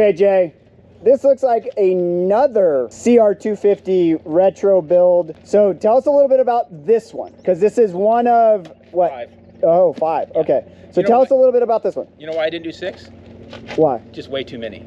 Okay, Jay, this looks like another CR250 retro build. So tell us a little bit about this one, because this is one of what? 5. Oh, 5. Yeah. Okay. So tell us a little bit about this one. You know why I didn't do 6? Why? Just way too many.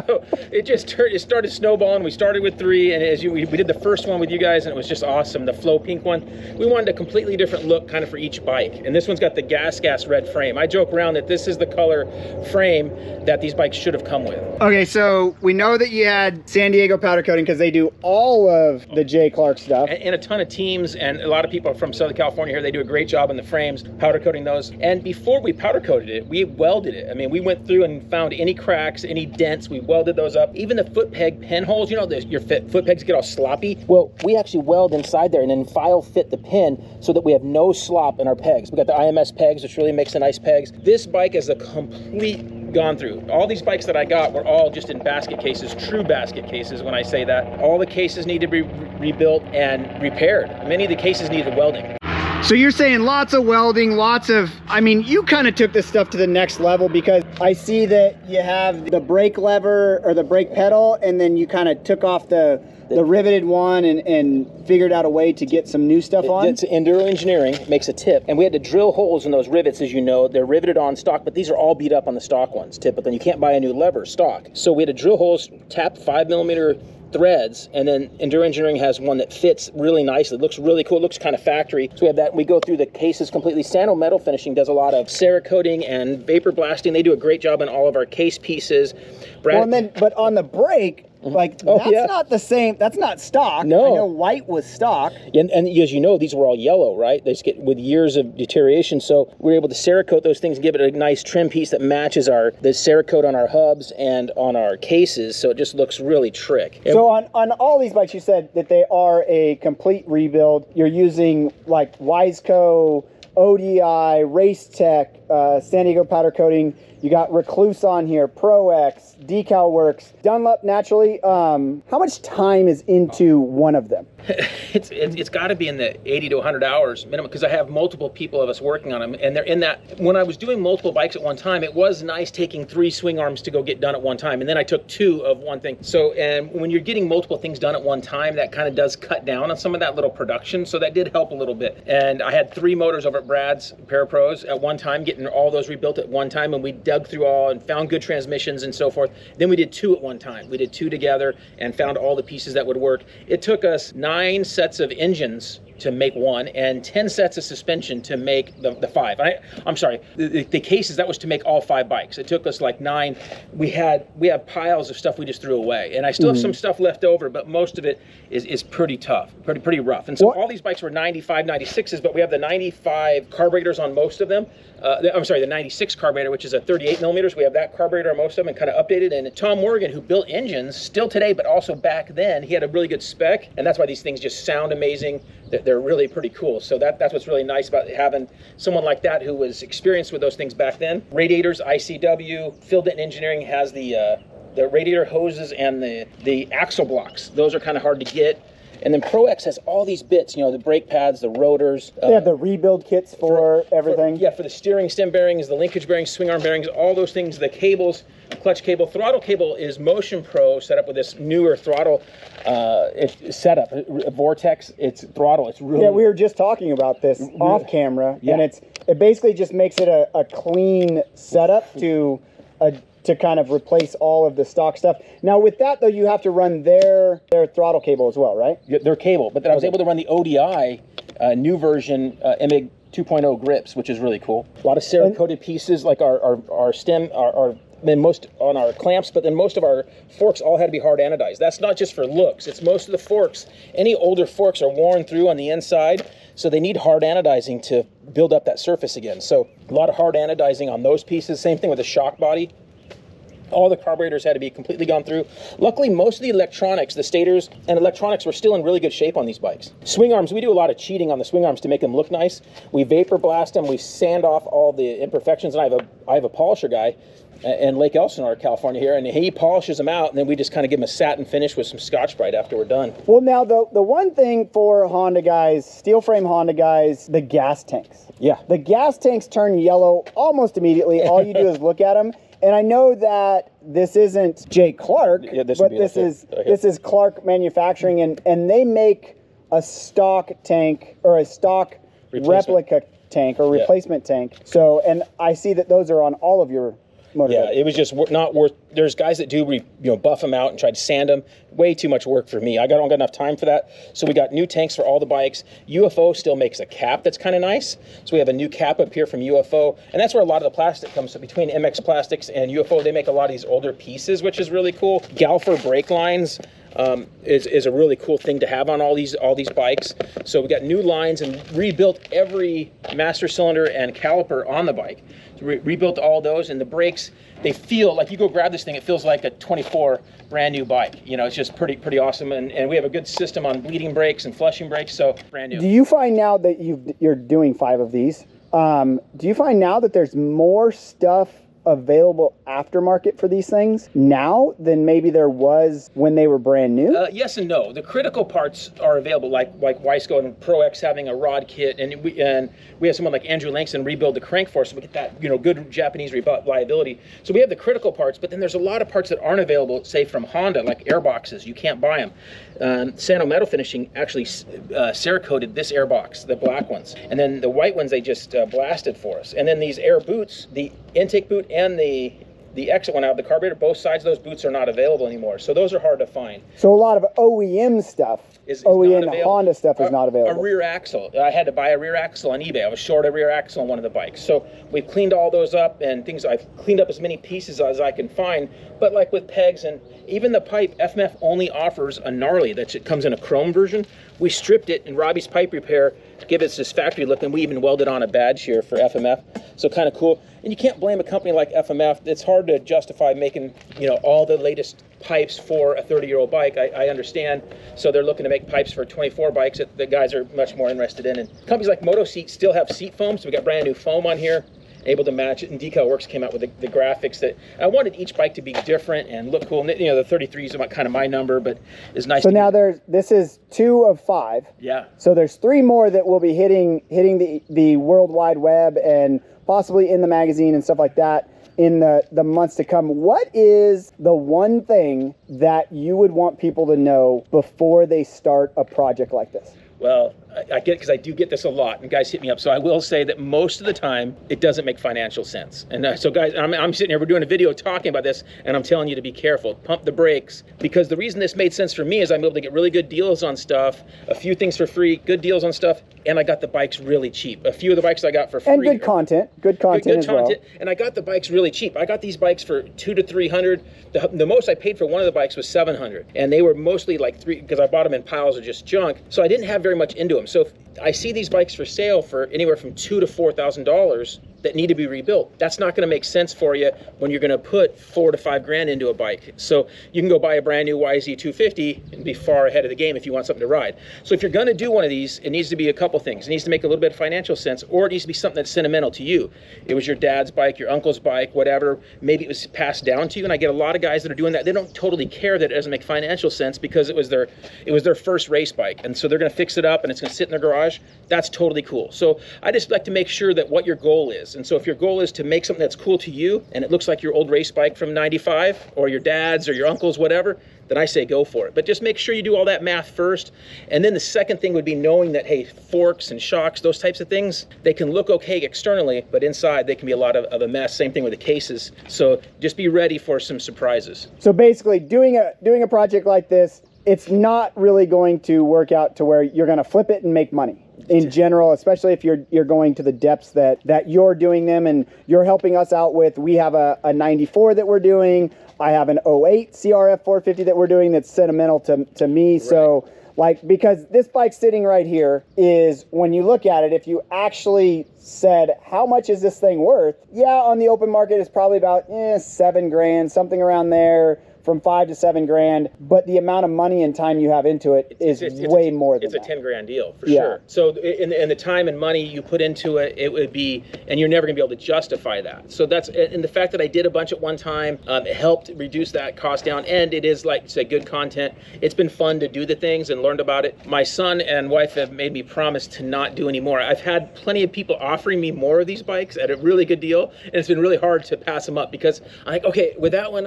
So it started snowballing. We started with 3, and we did the first one with you guys, and it was just awesome. The flow pink one. We wanted a completely different look kind of for each bike, and this one's got the gas red frame. I joke around that this is the color frame that these bikes should have come with. Okay, so we know that you had San Diego powder coating because they do all of the J. Clark stuff. And a ton of teams, and a lot of people from Southern California here, they do a great job on the frames, powder coating those. And before we powder coated it, we welded it. I mean, we went through and found any cracks, any dents, we welded those up. Even the foot peg pin holes, you know, your foot pegs get all sloppy. Well, we actually weld inside there and then file fit the pin so that we have no slop in our pegs. We got the IMS pegs, which really makes the nice pegs. This bike is a complete gone through. All these bikes that I got were all just in basket cases, true basket cases when I say that. All the cases need to be rebuilt and repaired. Many of the cases needed welding. So you're saying lots of welding, lots of, I mean, you kind of took this stuff to the next level, because I see that you have the brake lever or the brake pedal, and then you kind of took off the riveted one and figured out a way to get some new stuff on? It's Enduro Engineering, makes a tip, and we had to drill holes in those rivets, as you know. They're riveted on stock, but these are all beat up on the stock ones, typically. You can't buy a new lever stock. So we had to drill holes, tap 5mm threads, and then Enduro Engineering has one that fits really nicely. It looks really cool. It looks kind of factory. So we have that. We go through the cases completely. Sano Metal Finishing does a lot of Cerakoting and vapor blasting. They do a great job on all of our case pieces. Well, and then, but on the brake, like, that's not the same, that's not stock. No. I know white was stock. And as you know, these were all yellow, right? They just get with years of deterioration. So we were able to Cerakote those things and give it a nice trim piece that matches the Cerakote on our hubs and on our cases. So it just looks really trick. So on all these bikes, you said that they are a complete rebuild. You're using like Wiseco, ODI, Race Tech, San Diego powder coating. You got Recluse on here, Pro X, Decal Works, Dunlop naturally. How much time is into one of them? It's got to be in the 80 to 100 hours minimum, because I have multiple people of us working on them, and they're in that. When I was doing multiple bikes at one time, it was nice taking 3 swing arms to go get done at one time, and then I took 2 of one thing. So, and when you're getting multiple things done at one time, that kind of does cut down on some of that little production, so that did help a little bit. And I had 3 motors over at Brad's Parapros at one time, getting all those rebuilt at one time, and we dug through all and found good transmissions and so forth. Then we did 2 at one time. We did 2 together and found all the pieces that would work. It took us 9 sets of engines to make one, and 10 sets of suspension to make the 5. I'm sorry, the cases, that was to make all 5 bikes. It took us like 9. We have piles of stuff we just threw away, and I still have some stuff left over, but most of it is pretty tough, pretty rough. And so all these bikes were 95, 96s, but we have the 95 carburetors on most of them. I'm sorry, the 96 carburetor, which is a 38mm. We have that carburetor on most of them and kind of updated. And Tom Morgan, who built engines still today, but also back then, he had a really good spec, and that's why these things just sound amazing. They're really pretty cool. So that's what's really nice about having someone like that who was experienced with those things back then. Radiators, ICW, Phil Denton Engineering has the radiator hoses and the axle blocks. Those are kind of hard to get. And then Pro X has all these bits, you know, the brake pads, the rotors. They have the rebuild kits for everything. For the steering stem bearings, the linkage bearings, swing arm bearings, all those things, the cables, clutch cable. Throttle cable is Motion Pro set up with this newer throttle setup. Vortex, it's throttle. It's really... Yeah, we were just talking about this off camera, and it basically just makes it a clean setup to kind of replace all of the stock stuff. Now with that though, you have to run their throttle cable as well, right? Yeah, their cable, but then I was able to run the ODI new version MIG 2.0 grips, which is really cool. A lot of Cerakoted pieces, like our stem, most on our clamps, but then most of our forks all had to be hard anodized. That's not just for looks. It's most of the forks. Any older forks are worn through on the inside, so they need hard anodizing to build up that surface again. So a lot of hard anodizing on those pieces. Same thing with the shock body. All the carburetors had to be completely gone through. Luckily, most of the electronics, the stators and electronics, were still in really good shape on these bikes. Swing arms, we do a lot of cheating on the swing arms to make them look nice. We vapor blast them, we sand off all the imperfections, and I have a polisher guy in Lake Elsinore, California here, and he polishes them out, and then we just kind of give them a satin finish with some Scotch-Brite after we're done. Well, now the one thing for Honda guys, steel frame Honda guys, the gas tanks. Yeah. The gas tanks turn yellow almost immediately. All you do is look at them, And I know that this isn't J. Clark, but this is Clark Manufacturing, and they make a stock tank or a stock replica tank or replacement tank. So, and I see that those are on all of your motorcycles. Yeah, it was just not worth. There's guys that do buff them out and try to sand them. Way too much work for me. I don't got enough time for that. So we got new tanks for all the bikes. UFO still makes a cap that's kind of nice. So we have a new cap up here from UFO, and that's where a lot of the plastic comes. So between MX Plastics and UFO, they make a lot of these older pieces, which is really cool. Galfer brake lines. Is a really cool thing to have on all these bikes. So we got new lines and rebuilt every master cylinder and caliper on the bike. So rebuilt all those, and the brakes, they feel like you go grab this thing, it feels like a 24 brand new bike. It's just pretty awesome, and we have a good system on bleeding brakes and flushing brakes, so brand new. Do you find now that you're doing 5 of these, do you find now that there's more stuff available aftermarket for these things now than maybe there was when they were brand new? Yes and no. The critical parts are available, like Wiseco and Pro X having a rod kit, and we have someone like Andrew Langston rebuild the crank for us, so we get that good Japanese reliability. So we have the critical parts, but then there's a lot of parts that aren't available, say from Honda, like airboxes. You can't buy them. Sano Metal Finishing actually Cerakoted this airbox, the black ones, and then the white ones they just blasted for us. And then these air boots, the intake boot and the exit one out, the carburetor, both sides of those boots are not available anymore. So those are hard to find. So a lot of OEM stuff, OEM Honda stuff is not available. A rear axle. I had to buy a rear axle on eBay. I was short a rear axle on one of the bikes. So we've cleaned all those up and things. I've cleaned up as many pieces as I can find. But like with pegs and even the pipe, FMF only offers a gnarly that comes in a chrome version. We stripped it in Robbie's Pipe Repair to give it this factory look, and we even welded on a badge here for FMF. So kind of cool. And you can't blame a company like FMF. It's hard to justify making all the latest pipes for a 30-year-old bike. I understand. So they're looking to make pipes for 24 bikes that the guys are much more interested in. And companies like Moto Seat still have seat foam, so we got brand new foam on here, able to match it. And Decal Works came out with the graphics that I wanted each bike to be different and look cool. And, the 33 is kind of my number, but it's nice. So now this is 2 of 5. Yeah. So there's 3 more that will be hitting the World Wide Web and possibly in the magazine and stuff like that in the months to come. What is the one thing that you would want people to know before they start a project like this? Well, I get it because I do get this a lot, and guys hit me up. So I will say that most of the time, it doesn't make financial sense. And so guys, I'm sitting here, we're doing a video talking about this, and I'm telling you to be careful. Pump the brakes, because the reason this made sense for me is I'm able to get really good deals on stuff, a few things for free, good deals on stuff, and I got the bikes really cheap. A few of the bikes I got for free. And good content as well. And I got the bikes really cheap. I got these bikes for $200 to $300. The most I paid for one of the bikes was $700, and they were mostly like because I bought them in piles of just junk, so I didn't have very much into them. So if I see these bikes for sale for anywhere from $2,000 to $4,000 that need to be rebuilt, that's not going to make sense for you when you're going to put $4,000 to $5,000 into a bike. So you can go buy a brand new YZ250 and be far ahead of the game if you want something to ride. So if you're going to do one of these, it needs to be a couple things. It needs to make a little bit of financial sense, or it needs to be something that's sentimental to you. It was your dad's bike, your uncle's bike, whatever. Maybe it was passed down to you. And I get a lot of guys that are doing that. They don't totally care that it doesn't make financial sense because it was their first race bike, and so they're going to fix it up and it's going to sit in their garage. That's totally cool. So I just like to make sure that what your goal is. And so if your goal is to make something that's cool to you and it looks like your old race bike from '95 or your dad's or your uncle's, whatever, then I say go for it. But just make sure you do all that math first. And then the second thing would be knowing that, hey, forks and shocks, those types of things, they can look okay externally, but inside they can be a lot of a mess. Same thing with the cases. So just be ready for some surprises. So basically doing a project like this, it's not really going to work out to where you're going to flip it and make money. In general, especially if you're going to the depths that you're doing them, and you're helping us out with. We have a 94 that we're doing. I have an 08 CRF450 that we're doing that's sentimental to me. Right. So because this bike sitting right here is, when you look at it, if you actually said, how much is this thing worth? Yeah, on the open market, it's probably about $7,000, something around there. from 5 to 7 grand, but the amount of money and time you have into it is way more than it's a that. 10 grand deal for sure. So in the time and money you put into it, it would be, and you're never gonna be able to justify that. So that's, and the fact that I did a bunch at one time, it helped reduce that cost down, and it is, like you said, good content. It's been fun to do the things and learned about it. My son and wife have made me promise to not do any more. I've had plenty of people offering me more of these bikes at a really good deal, and it's been really hard to pass them up because I'm like, okay, with that one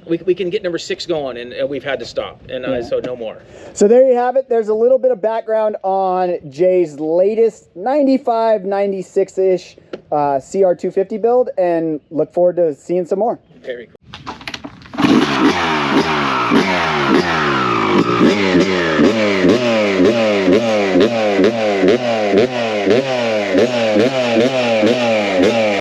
we can get number 6 going, and we've had to stop, and so no more. So there you have it. There's a little bit of background on Jay's latest 95, 96-ish CR250 build, and look forward to seeing some more. Very cool. Yeah.